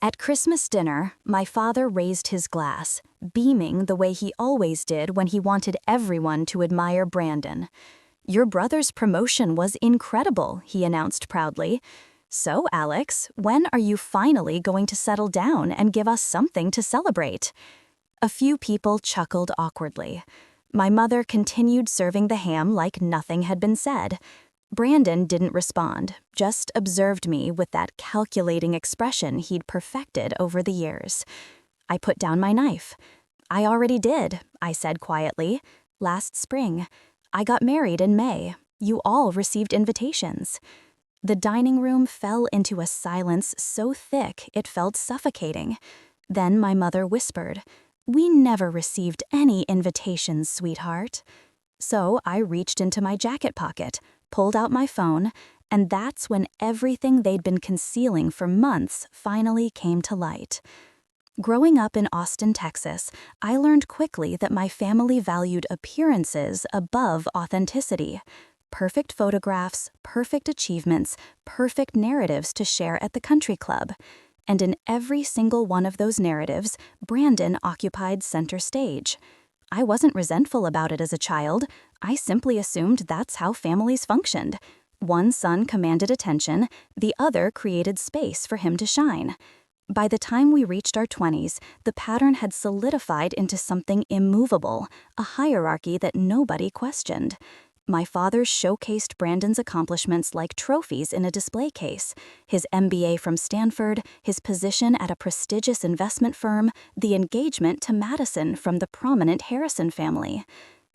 At Christmas dinner, my father raised his glass, beaming the way he always did when he wanted everyone to admire Brandon. "Your brother's promotion was incredible," he announced proudly. "So, Alex, when are you finally going to settle down and give us something to celebrate?" A few people chuckled awkwardly. My mother continued serving the ham like nothing had been said. Brandon didn't respond, just observed me with that calculating expression he'd perfected over the years. I put down my knife. "I already did," I said quietly. "Last spring. I got married in May. You all received invitations." The dining room fell into a silence so thick it felt suffocating. Then my mother whispered, "We never received any invitations, sweetheart." So I reached into my jacket pocket, pulled out my phone, and that's when everything they'd been concealing for months finally came to light. Growing up in Austin, Texas, I learned quickly that my family valued appearances above authenticity. Perfect photographs, perfect achievements, perfect narratives to share at the country club. And in every single one of those narratives, Brandon occupied center stage. I wasn't resentful about it as a child. I simply assumed that's how families functioned. One son commanded attention, the other created space for him to shine. By the time we reached our 20s, the pattern had solidified into something immovable, a hierarchy that nobody questioned. My father showcased Brandon's accomplishments like trophies in a display case. His MBA from Stanford, his position at a prestigious investment firm, the engagement to Madison from the prominent Harrison family.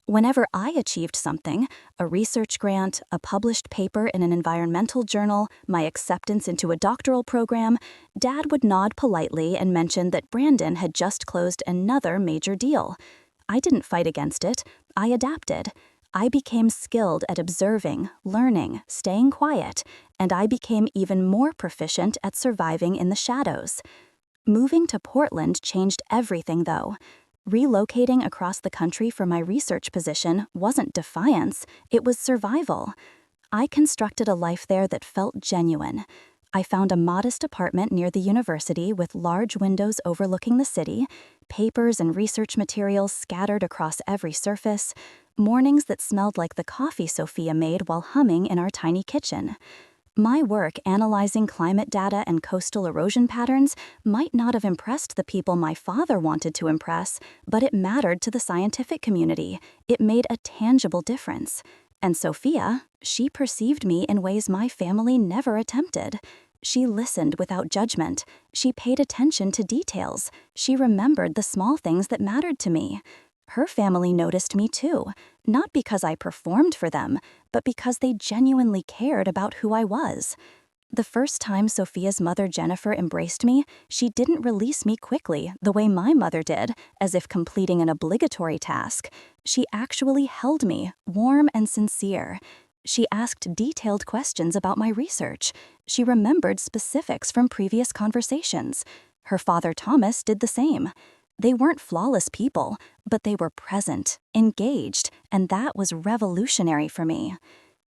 Whenever I achieved something, a research grant, a published paper in an environmental journal, my acceptance into a doctoral program, Dad would nod politely and mention that Brandon had just closed another major deal. I didn't fight against it. I adapted. I became skilled at observing, learning, staying quiet, and I became even more proficient at surviving in the shadows. Moving to Portland changed everything, though. Relocating across the country for my research position wasn't defiance, it was survival. I constructed a life there that felt genuine. I found a modest apartment near the university with large windows overlooking the city, papers and research materials scattered across every surface, mornings that smelled like the coffee Sophia made while humming in our tiny kitchen. My work analyzing climate data and coastal erosion patterns might not have impressed the people my father wanted to impress, but it mattered to the scientific community. It made a tangible difference. And Sophia, she perceived me in ways my family never attempted. She listened without judgment. She paid attention to details. She remembered the small things that mattered to me. Her family noticed me too, not because I performed for them, but because they genuinely cared about who I was. The first time Sophia's mother Jennifer embraced me, she didn't release me quickly the way my mother did, as if completing an obligatory task. She actually held me, warm and sincere. She asked detailed questions about my research. She remembered specifics from previous conversations. Her father Thomas did the same. They weren't flawless people, but they were present, engaged, and that was revolutionary for me.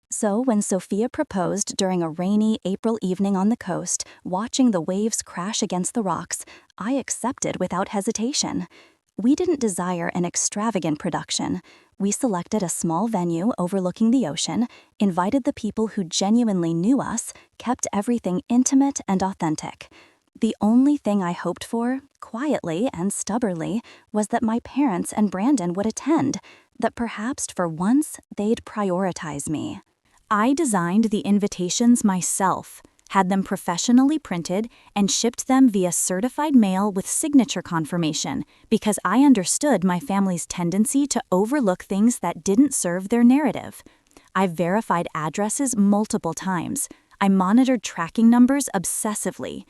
So when Sophia proposed during a rainy April evening on the coast, watching the waves crash against the rocks, I accepted without hesitation. We didn't desire an extravagant production. We selected a small venue overlooking the ocean, invited the people who genuinely knew us, kept everything intimate and authentic. The only thing I hoped for, quietly and stubbornly, was that my parents and Brandon would attend, that perhaps for once they'd prioritize me. I designed the invitations myself, had them professionally printed, and shipped them via certified mail with signature confirmation because I understood my family's tendency to overlook things that didn't serve their narrative. I've verified addresses multiple times. I monitored tracking numbers obsessively.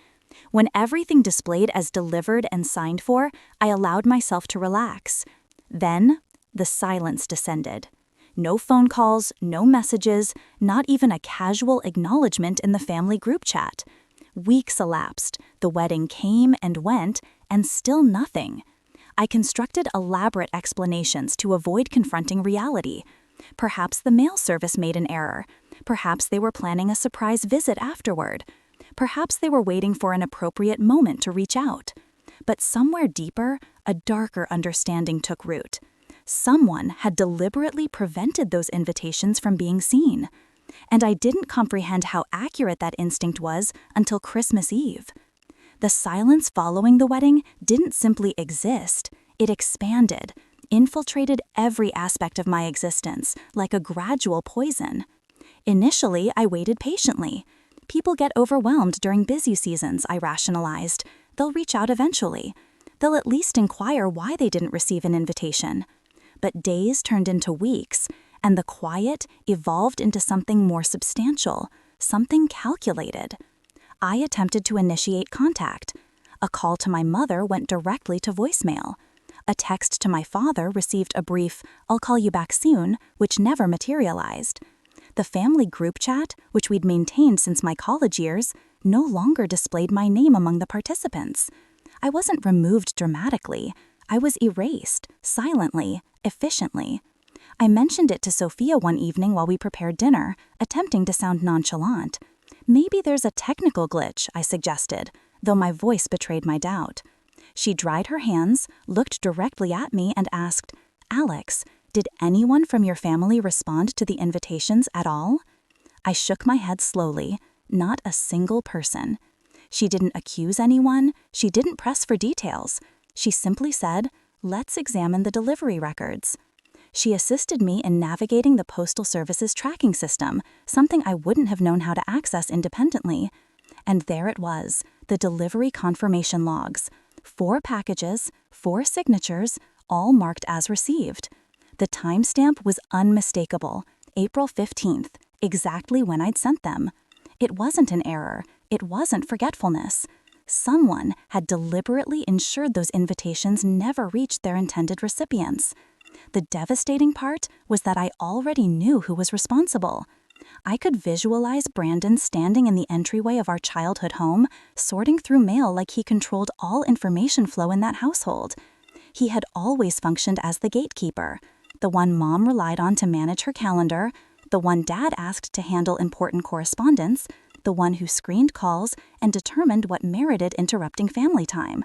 When everything displayed as delivered and signed for, I allowed myself to relax. Then, the silence descended. No phone calls, no messages, not even a casual acknowledgement in the family group chat. Weeks elapsed, the wedding came and went, and still nothing. I constructed elaborate explanations to avoid confronting reality. Perhaps the mail service made an error. Perhaps they were planning a surprise visit afterward. Perhaps they were waiting for an appropriate moment to reach out. But somewhere deeper, a darker understanding took root. Someone had deliberately prevented those invitations from being seen. And I didn't comprehend how accurate that instinct was until Christmas Eve. The silence following the wedding didn't simply exist, it expanded, infiltrated every aspect of my existence like a gradual poison. Initially, I waited patiently. People get overwhelmed during busy seasons, I rationalized. They'll reach out eventually. They'll at least inquire why they didn't receive an invitation. But days turned into weeks, and the quiet evolved into something more substantial, something calculated. I attempted to initiate contact. A call to my mother went directly to voicemail. A text to my father received a brief, "I'll call you back soon," which never materialized. The family group chat, which we'd maintained since my college years, no longer displayed my name among the participants. I wasn't removed dramatically. I was erased, silently, efficiently. I mentioned it to Sophia one evening while we prepared dinner, attempting to sound nonchalant. "Maybe there's a technical glitch," I suggested, though my voice betrayed my doubt. She dried her hands, looked directly at me, and asked, "Alex, did anyone from your family respond to the invitations at all?" I shook my head slowly. Not a single person. She didn't accuse anyone. She didn't press for details. She simply said, "Let's examine the delivery records." She assisted me in navigating the Postal Service's tracking system, something I wouldn't have known how to access independently. And there it was, the delivery confirmation logs. 4 packages, 4 signatures, all marked as received. The timestamp was unmistakable, April 15th, exactly when I'd sent them. It wasn't an error. It wasn't forgetfulness. Someone had deliberately ensured those invitations never reached their intended recipients. The devastating part was that I already knew who was responsible. I could visualize Brandon standing in the entryway of our childhood home, sorting through mail like he controlled all information flow in that household. He had always functioned as the gatekeeper, the one Mom relied on to manage her calendar, the one Dad asked to handle important correspondence, the one who screened calls and determined what merited interrupting family time.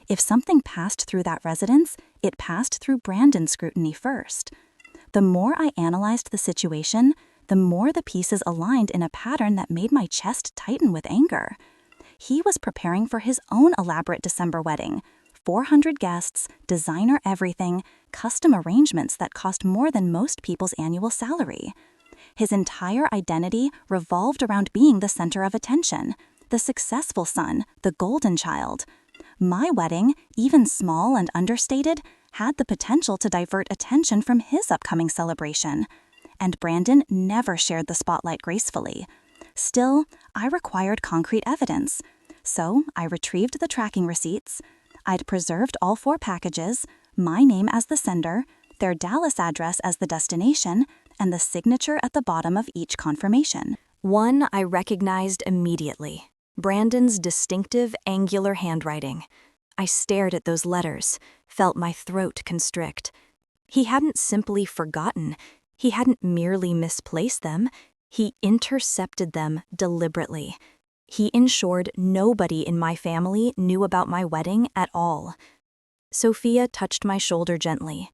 If something passed through that residence, it passed through Brandon's scrutiny first. The more I analyzed the situation, the more the pieces aligned in a pattern that made my chest tighten with anger. He was preparing for his own elaborate December wedding. 400 guests, designer everything, custom arrangements that cost more than most people's annual salary. His entire identity revolved around being the center of attention, the successful son, the golden child. My wedding, even small and understated, had the potential to divert attention from his upcoming celebration. And Brandon never shared the spotlight gracefully. Still, I required concrete evidence. So I retrieved the tracking receipts. I'd preserved all 4 packages, my name as the sender, their Dallas address as the destination, and the signature at the bottom of each confirmation. One I recognized immediately. Brandon's distinctive, angular handwriting. I stared at those letters, felt my throat constrict. He hadn't simply forgotten. He hadn't merely misplaced them. He intercepted them deliberately. He ensured nobody in my family knew about my wedding at all. Sophia touched my shoulder gently.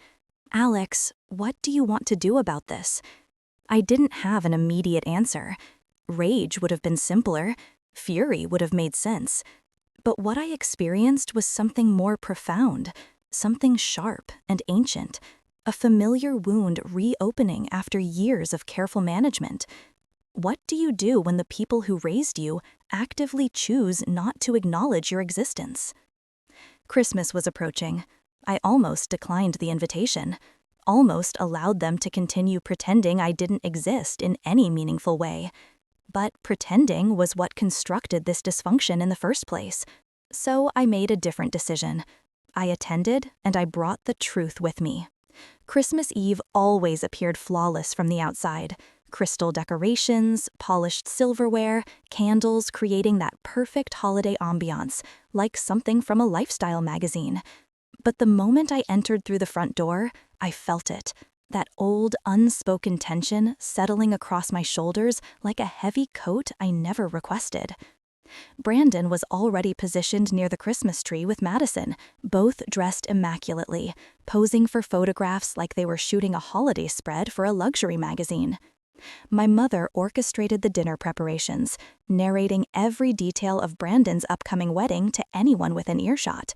"Alex, what do you want to do about this?" I didn't have an immediate answer. Rage would have been simpler. Fury would have made sense. But what I experienced was something more profound, something sharp and ancient, a familiar wound reopening after years of careful management. What do you do when the people who raised you actively choose not to acknowledge your existence? Christmas was approaching. I almost declined the invitation, almost allowed them to continue pretending I didn't exist in any meaningful way. But pretending was what constructed this dysfunction in the first place. So I made a different decision. I attended, and I brought the truth with me. Christmas Eve always appeared flawless from the outside. Crystal decorations, polished silverware, candles creating that perfect holiday ambiance, like something from a lifestyle magazine. But the moment I entered through the front door, I felt it. That old, unspoken tension settling across my shoulders like a heavy coat I never requested. Brandon was already positioned near the Christmas tree with Madison, both dressed immaculately, posing for photographs like they were shooting a holiday spread for a luxury magazine. My mother orchestrated the dinner preparations, narrating every detail of Brandon's upcoming wedding to anyone within earshot.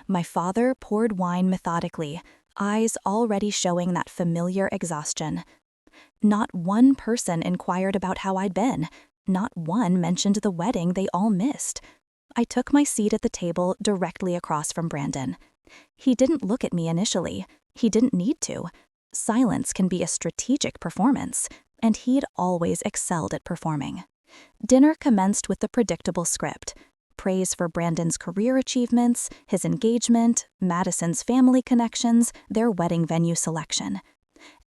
My father poured wine methodically, eyes already showing that familiar exhaustion. Not one person inquired about how I'd been. Not one mentioned the wedding they all missed. I took my seat at the table directly across from Brandon. He didn't look at me initially. He didn't need to. Silence can be a strategic performance, and he'd always excelled at performing. Dinner commenced with the predictable script: praise for Brandon's career achievements, his engagement, Madison's family connections, their wedding venue selection.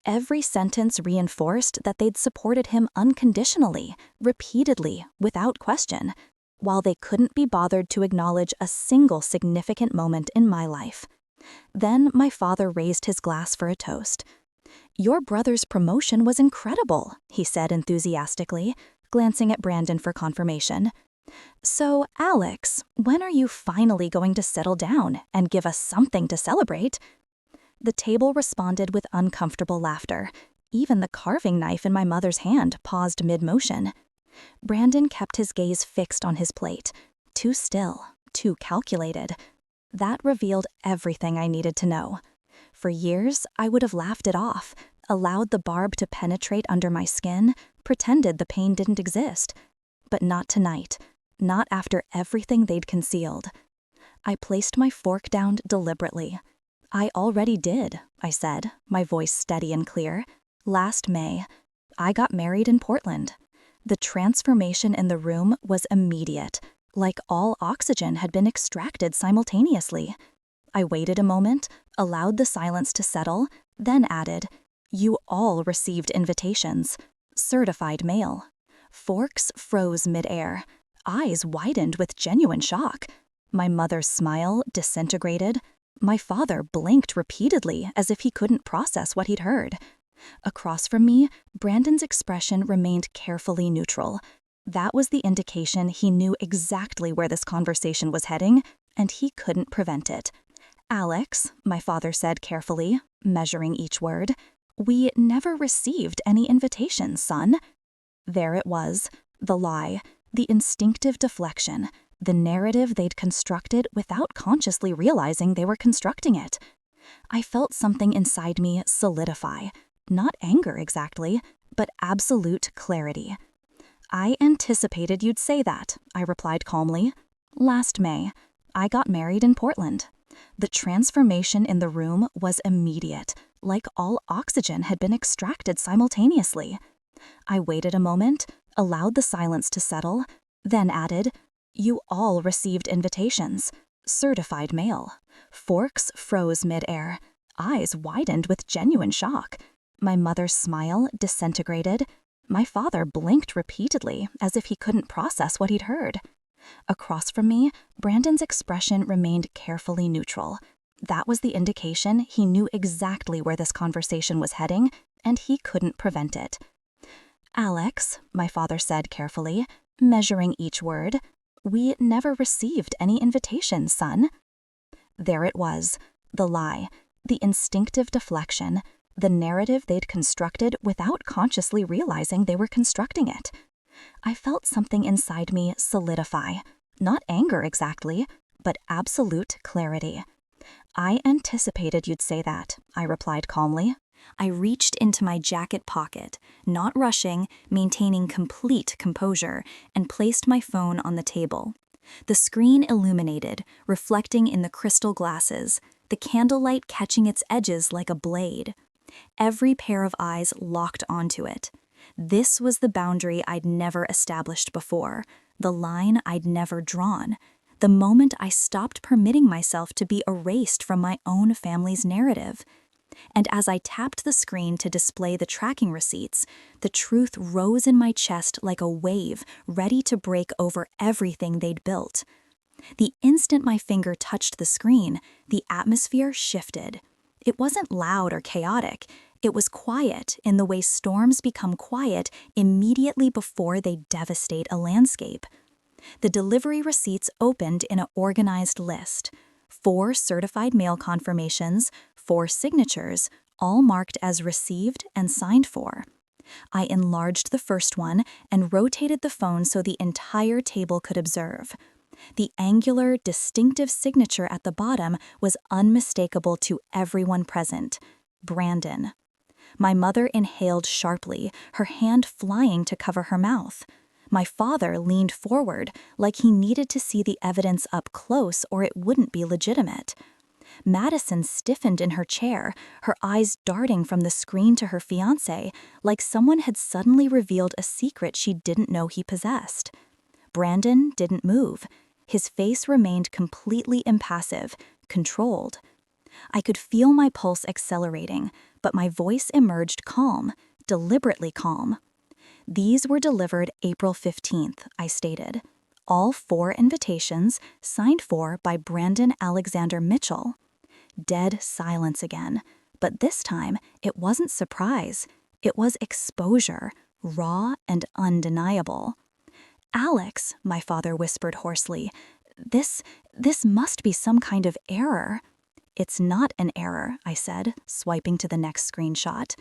Every sentence reinforced that they'd supported him unconditionally, repeatedly, without question, while they couldn't be bothered to acknowledge a single significant moment in my life. Then my father raised his glass for a toast. "Your brother's promotion was incredible," he said enthusiastically, glancing at Brandon for confirmation. "So, Alex, when are you finally going to settle down and give us something to celebrate?" The table responded with uncomfortable laughter. Even the carving knife in my mother's hand paused mid-motion. Brandon kept his gaze fixed on his plate, too still, too calculated. That revealed everything I needed to know. For years, I would have laughed it off, allowed the barb to penetrate under my skin, pretended the pain didn't exist. But not tonight, not after everything they'd concealed. I placed my fork down deliberately. "I already did," I said, my voice steady and clear. "Last May. I got married in Portland." The transformation in the room was immediate, like all oxygen had been extracted simultaneously. I waited a moment, allowed the silence to settle, then added, "You all received invitations. Certified mail." Forks froze midair. Eyes widened with genuine shock. My mother's smile disintegrated. My father blinked repeatedly as if he couldn't process what he'd heard. Across from me, Brandon's expression remained carefully neutral. That was the indication he knew exactly where this conversation was heading, and he couldn't prevent it. "Alex," my father said carefully, measuring each word, "we never received any invitations, son." There it was, the lie, the instinctive deflection, the narrative they'd constructed without consciously realizing they were constructing it. I felt something inside me solidify, not anger exactly, but absolute clarity. "I anticipated you'd say that," I replied calmly. "Last May, I got married in Portland." The transformation in the room was immediate, like all oxygen had been extracted simultaneously. I waited a moment, allowed the silence to settle, then added, "You all received invitations. Certified mail." Forks froze midair. Eyes widened with genuine shock. My mother's smile disintegrated. My father blinked repeatedly as if he couldn't process what he'd heard. Across from me, Brandon's expression remained carefully neutral. That was the indication he knew exactly where this conversation was heading, and he couldn't prevent it. "Alex," my father said carefully, measuring each word, "we never received any invitations, son." There it was, the lie, the instinctive deflection, the narrative they'd constructed without consciously realizing they were constructing it. I felt something inside me solidify, not anger exactly, but absolute clarity. "I anticipated you'd say that," I replied calmly. I reached into my jacket pocket, not rushing, maintaining complete composure, and placed my phone on the table. The screen illuminated, reflecting in the crystal glasses, the candlelight catching its edges like a blade. Every pair of eyes locked onto it. This was the boundary I'd never established before, the line I'd never drawn, the moment I stopped permitting myself to be erased from my own family's narrative. And as I tapped the screen to display the tracking receipts, the truth rose in my chest like a wave, ready to break over everything they'd built. The instant my finger touched the screen, the atmosphere shifted. It wasn't loud or chaotic. It was quiet in the way storms become quiet immediately before they devastate a landscape. The delivery receipts opened in an organized list. 4 certified mail confirmations, 4 signatures, all marked as received and signed for. I enlarged the first one and rotated the phone so the entire table could observe. The angular, distinctive signature at the bottom was unmistakable to everyone present. Brandon. My mother inhaled sharply, her hand flying to cover her mouth. My father leaned forward, like he needed to see the evidence up close or it wouldn't be legitimate. Madison stiffened in her chair, her eyes darting from the screen to her fiancé, like someone had suddenly revealed a secret she didn't know he possessed. Brandon didn't move. His face remained completely impassive, controlled. I could feel my pulse accelerating, but my voice emerged calm, deliberately calm. These were delivered April 15th, I stated. All 4 invitations signed for by Brandon Alexander Mitchell. Dead silence again, but this time it wasn't surprise. It was exposure, raw and undeniable. "Alex," my father whispered hoarsely, this must be some kind of error." "It's not an error," I said, swiping to the next screenshot.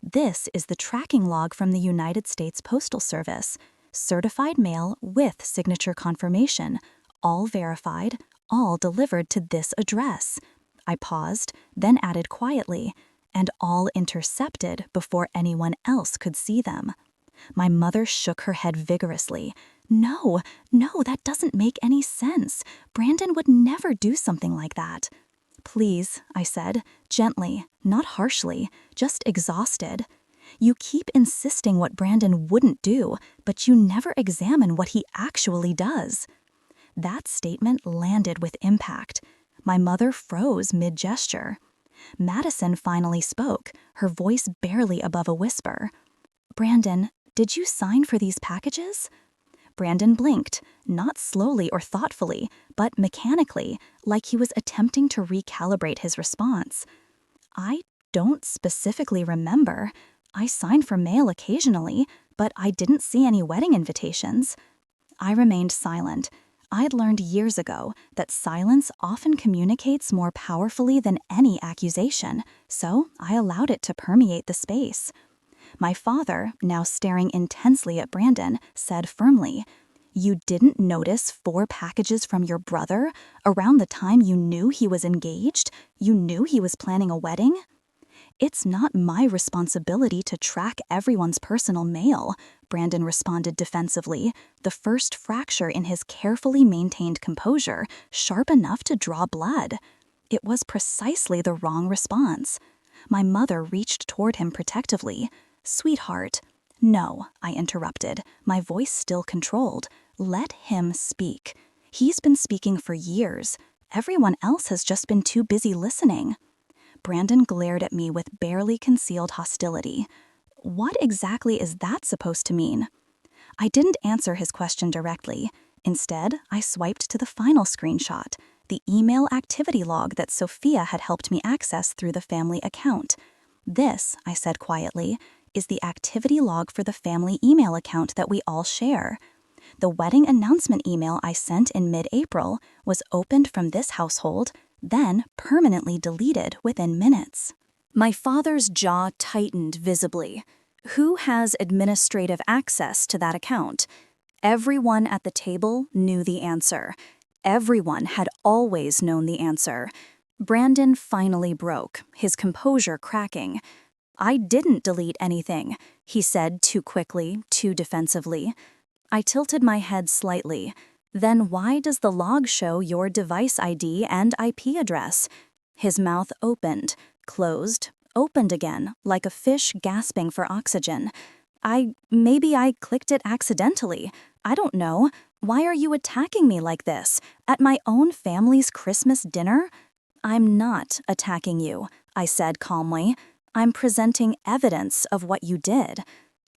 "This is the tracking log from the United States Postal Service. Certified mail with signature confirmation, all verified, all delivered to this address." I paused, then added quietly, "and all intercepted before anyone else could see them." My mother shook her head vigorously. No, that doesn't make any sense. Brandon would never do something like that." "Please," I said, gently, not harshly, just exhausted. "You keep insisting what Brandon wouldn't do, but you never examine what he actually does." That statement landed with impact. My mother froze mid-gesture. Madison finally spoke, her voice barely above a whisper. "Brandon, did you sign for these packages?" Brandon blinked, not slowly or thoughtfully, but mechanically, like he was attempting to recalibrate his response. "I don't specifically remember. I signed for mail occasionally, but I didn't see any wedding invitations." I remained silent. I'd learned years ago that silence often communicates more powerfully than any accusation, so I allowed it to permeate the space. My father, now staring intensely at Brandon, said firmly, "You didn't notice 4 packages from your brother around the time you knew he was engaged? You knew he was planning a wedding?" "It's not my responsibility to track everyone's personal mail," Brandon responded defensively, the first fracture in his carefully maintained composure, sharp enough to draw blood. It was precisely the wrong response. My mother reached toward him protectively. "Sweetheart." "No," I interrupted, my voice still controlled. "Let him speak. He's been speaking for years. Everyone else has just been too busy listening." Brandon glared at me with barely concealed hostility. "What exactly is that supposed to mean?" I didn't answer his question directly. Instead, I swiped to the final screenshot, the email activity log that Sophia had helped me access through the family account. "This," I said quietly, "is the activity log for the family email account that we all share. The wedding announcement email I sent in mid-April was opened from this household, then permanently deleted within minutes." My father's jaw tightened visibly. Who has administrative access to that account? Everyone at the table knew the answer. Everyone had always known the answer. Brandon finally broke, his composure cracking. "I didn't delete anything," he said too quickly, too defensively. I tilted my head slightly. "Then why does the log show your device ID and IP address?" His mouth opened, closed, opened again, like a fish gasping for oxygen. Maybe I clicked it accidentally. I don't know. Why are you attacking me like this? At my own family's Christmas dinner?" "I'm not attacking you," I said calmly. "I'm presenting evidence of what you did."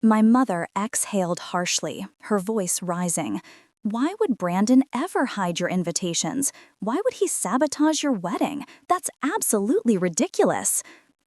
My mother exhaled harshly, her voice rising. "Why would Brandon ever hide your invitations? Why would he sabotage your wedding? That's absolutely ridiculous."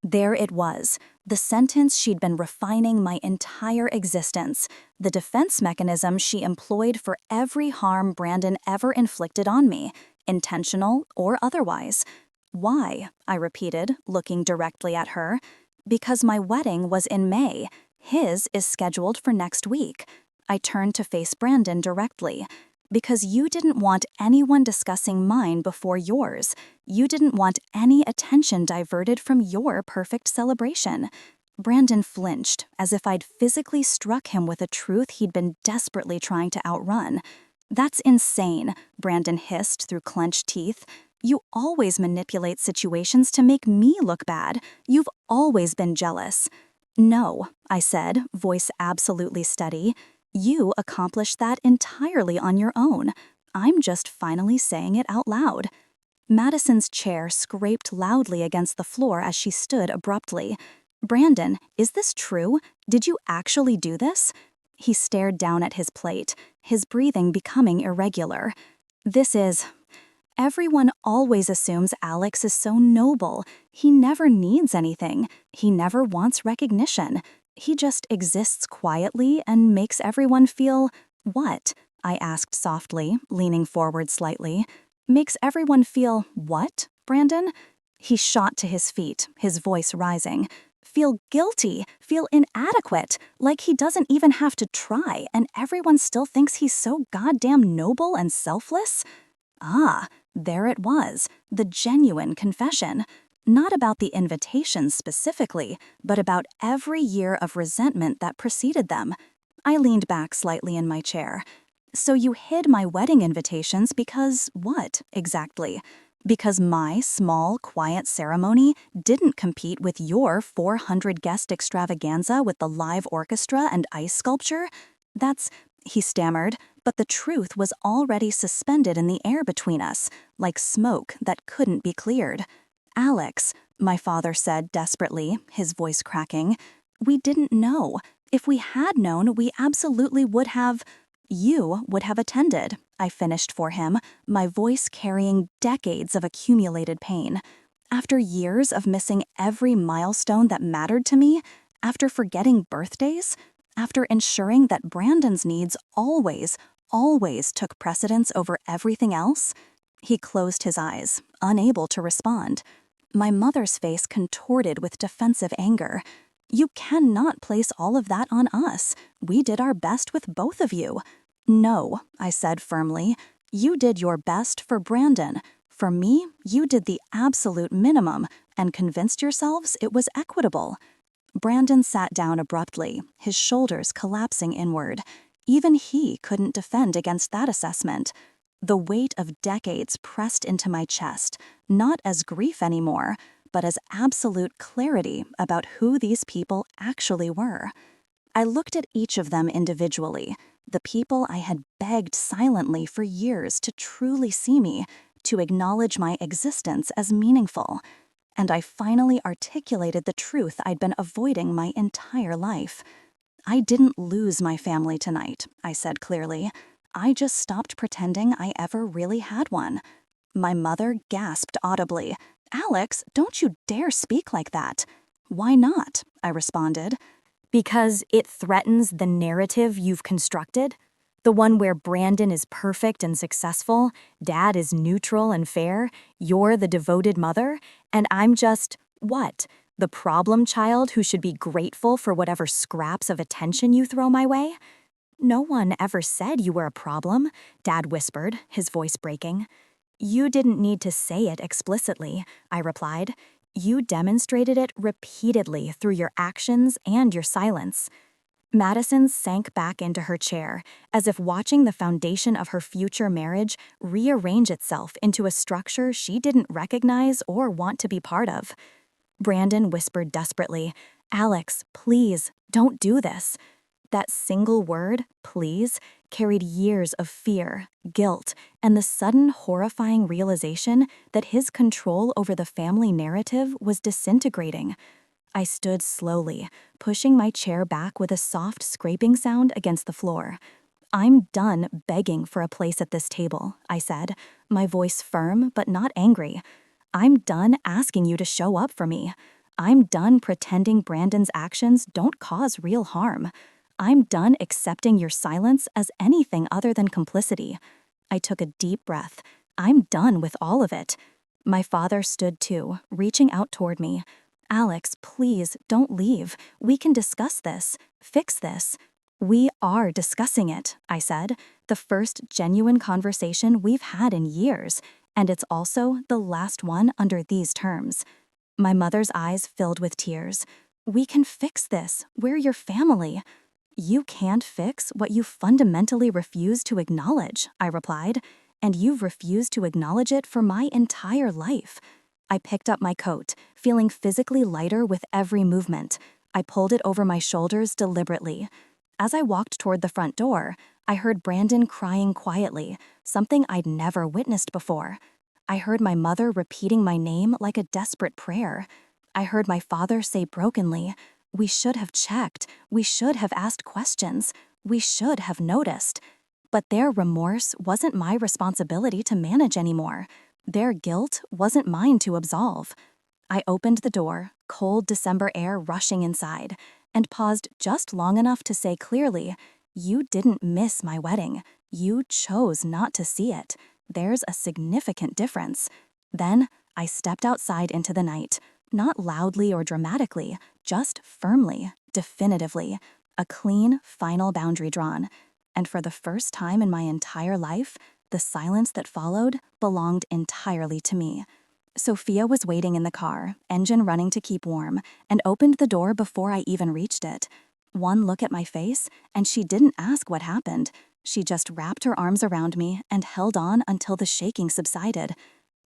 There it was, the sentence she'd been refining my entire existence, the defense mechanism she employed for every harm Brandon ever inflicted on me, intentional or otherwise. Why? I repeated, looking directly at her. Because my wedding was in May. His is scheduled for next week. I turned to face Brandon directly. Because you didn't want anyone discussing mine before yours. You didn't want any attention diverted from your perfect celebration. Brandon flinched, as if I'd physically struck him with a truth he'd been desperately trying to outrun. That's insane, Brandon hissed through clenched teeth. You always manipulate situations to make me look bad. You've always been jealous. No, I said, voice absolutely steady. You accomplished that entirely on your own. I'm just finally saying it out loud. Madison's chair scraped loudly against the floor as she stood abruptly. Brandon, is this true? Did you actually do this? He stared down at his plate, his breathing becoming irregular. Everyone always assumes Alex is so noble. He never needs anything. He never wants recognition. He just exists quietly and makes everyone feel, what? I asked softly, leaning forward slightly. Makes everyone feel what, Brandon? He shot to his feet, his voice rising. Feel guilty, feel inadequate, like he doesn't even have to try, and everyone still thinks he's so goddamn noble and selfless? Ah, there it was, the genuine confession. Not about the invitations specifically, but about every year of resentment that preceded them. I leaned back slightly in my chair. So you hid my wedding invitations because what, exactly? Because my small, quiet ceremony didn't compete with your 400-guest extravaganza with the live orchestra and ice sculpture? He stammered, but the truth was already suspended in the air between us, like smoke that couldn't be cleared. Alex, my father said desperately, his voice cracking, we didn't know. If we had known, we absolutely would have. You would have attended, I finished for him, my voice carrying decades of accumulated pain. After years of missing every milestone that mattered to me, after forgetting birthdays, after ensuring that Brandon's needs always took precedence over everything else, he closed his eyes, unable to respond. My mother's face contorted with defensive anger. You cannot place all of that on us. We did our best with both of you. No, I said firmly. You did your best for Brandon. For me, you did the absolute minimum and convinced yourselves it was equitable. Brandon sat down abruptly, his shoulders collapsing inward. Even he couldn't defend against that assessment. The weight of decades pressed into my chest, not as grief anymore, but as absolute clarity about who these people actually were. I looked at each of them individually, the people I had begged silently for years to truly see me, to acknowledge my existence as meaningful. And I finally articulated the truth I'd been avoiding my entire life. I didn't lose my family tonight, I said clearly. I just stopped pretending I ever really had one. My mother gasped audibly. Alex, don't you dare speak like that. Why not? I responded. Because it threatens the narrative you've constructed? The one where Brandon is perfect and successful, Dad is neutral and fair, you're the devoted mother, and I'm just, what? The problem child who should be grateful for whatever scraps of attention you throw my way? No one ever said you were a problem, Dad whispered, his voice breaking. You didn't need to say it explicitly, I replied. You demonstrated it repeatedly through your actions and your silence. Madison sank back into her chair, as if watching the foundation of her future marriage rearrange itself into a structure she didn't recognize or want to be part of. Brandon whispered desperately, Alex, please, don't do this. That single word, please, carried years of fear, guilt, and the sudden horrifying realization that his control over the family narrative was disintegrating. I stood slowly, pushing my chair back with a soft scraping sound against the floor. I'm done begging for a place at this table, I said, my voice firm but not angry. I'm done asking you to show up for me. I'm done pretending Brandon's actions don't cause real harm. I'm done accepting your silence as anything other than complicity. I took a deep breath. I'm done with all of it. My father stood too, reaching out toward me. Alex, please, don't leave. We can discuss this. Fix this. We are discussing it, I said. The first genuine conversation we've had in years, and it's also the last one under these terms. My mother's eyes filled with tears. We can fix this. We're your family. You can't fix what you fundamentally refuse to acknowledge, I replied, and you've refused to acknowledge it for my entire life. I picked up my coat, feeling physically lighter with every movement. I pulled it over my shoulders deliberately. As I walked toward the front door, I heard Brandon crying quietly, something I'd never witnessed before. I heard my mother repeating my name like a desperate prayer. I heard my father say brokenly, "We should have checked. We should have asked questions. We should have noticed." But their remorse wasn't my responsibility to manage anymore. Their guilt wasn't mine to absolve. I opened the door, cold December air rushing inside, and paused just long enough to say clearly, "You didn't miss my wedding. You chose not to see it. There's a significant difference." Then I stepped outside into the night, not loudly or dramatically, just firmly, definitively, a clean, final boundary drawn. And for the first time in my entire life, the silence that followed belonged entirely to me. Sophia was waiting in the car, engine running to keep warm, and opened the door before I even reached it. One look at my face, and she didn't ask what happened. She just wrapped her arms around me and held on until the shaking subsided.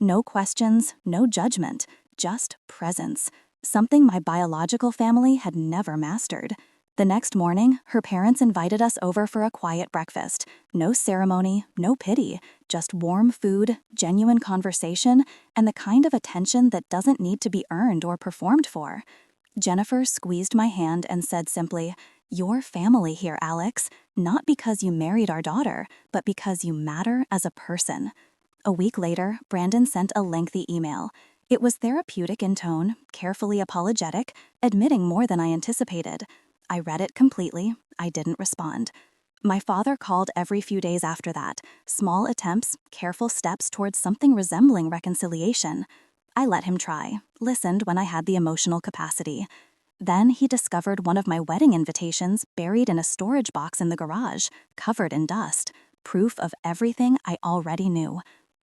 No questions, no judgment, just presence, something my biological family had never mastered. The next morning, her parents invited us over for a quiet breakfast. No ceremony, no pity, just warm food, genuine conversation, and the kind of attention that doesn't need to be earned or performed for. Jennifer squeezed my hand and said simply, "You're family here, Alex, not because you married our daughter, but because you matter as a person." A week later, Brandon sent a lengthy email. It was therapeutic in tone, carefully apologetic, admitting more than I anticipated. I read it completely. I didn't respond. My father called every few days after that, small attempts, careful steps towards something resembling reconciliation. I let him try, listened when I had the emotional capacity. Then he discovered one of my wedding invitations buried in a storage box in the garage, covered in dust, proof of everything I already knew.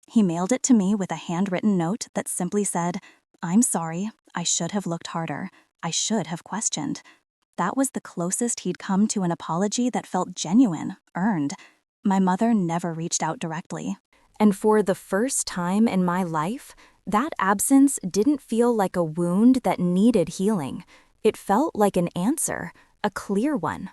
He mailed it to me with a handwritten note that simply said, "I'm sorry, I should have looked harder. I should have questioned." That was the closest he'd come to an apology that felt genuine, earned. My mother never reached out directly. And for the first time in my life, that absence didn't feel like a wound that needed healing. It felt like an answer, a clear one.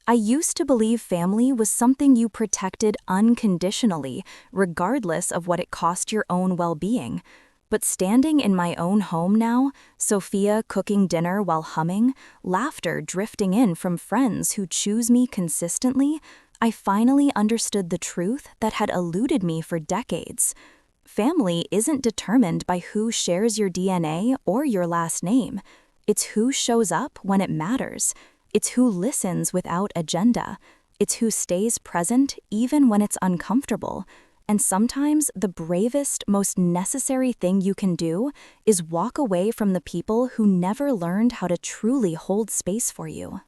I used to believe family was something you protected unconditionally, regardless of what it cost your own well-being. But standing in my own home now, Sophia cooking dinner while humming, laughter drifting in from friends who choose me consistently, I finally understood the truth that had eluded me for decades. Family isn't determined by who shares your DNA or your last name. It's who shows up when it matters. It's who listens without agenda. It's who stays present even when it's uncomfortable. And sometimes the bravest, most necessary thing you can do is walk away from the people who never learned how to truly hold space for you.